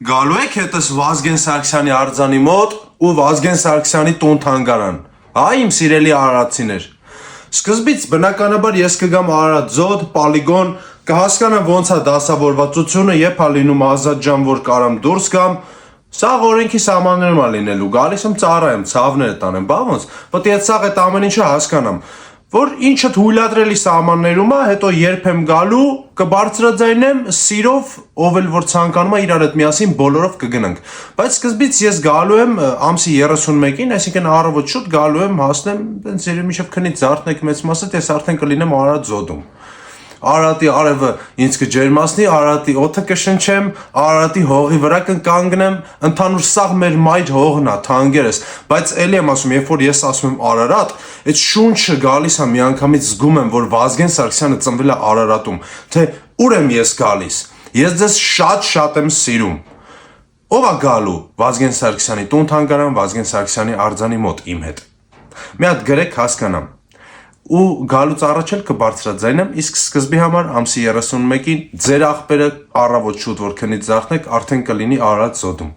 Գալու եք հետս Վազգեն Սարգսյանի արձանի մոտ ու Վազգեն Սարգսյանի տուն-թանգարան, իմ սիրելի արարատցիներ։ Սկզբից բնականաբար ես կգամ Արարատ ձոտ, պոլիգոն, կհասկանամ ոնց է դասավորվածությունը, երբ է լինում ազատ ժամ, որ կարամ դուրս գամ, սա օրենքի սահմաններում է լինելու, գալիս եմ ծառայեմ, ցավները տանեմ, բա ոնց, պետք է սաղ այդ ամեն ինչը հասկանամ, որ ինչը թույլատրելի սահմաններում է, հետո երբ եմ գալու, կբարձրաձայնեմ սիրով, ով էլ որ ցանկանում է իրար հետ միասին բոլորով կգնանք, բայց սկզբից ես գալու եմ ամսի 31-ին, այսինքն առավոտ շուտ գալու եմ հասնեմ, տենց երբ միշտ քնից զարթնեք մեծ մասը, ես արդեն կլինեմ Արարատ ձոտում։ Արարատի արևը ինձ կջերմացնի, Արարատի օդը կշնչեմ, Արարատի հողի վրա կկանգնեմ, ընդհանուր սաղ մեր մայր հողն է, թանկերս, բայց էլի եմ ասում, երբ որ ես ասում եմ Արարատ, այդ շունչը գալիս է միանգամից զգում եմ, որ Վազգեն Սարգսյանը ծնվել է Արարատում, թե ուր եմ ես գալիս, ես ձեզ շատ եմ սիրում։ Ով է գալու Վազգեն Սարգսյանի տուն-թանգարան, Վազգեն Սարգսյանի արձանի մոտ իմ հետ։ Մի հատ գրեք հասկանամ։ Ու գալուց առաջ էլ կբարձրաձայնեմ, իսկ սկզբի համար ամսի 31-ին ձեր աղբերը առավոտ շուտ որ քնից զարթնեք, արդեն կլինի Արարատ ձոտում։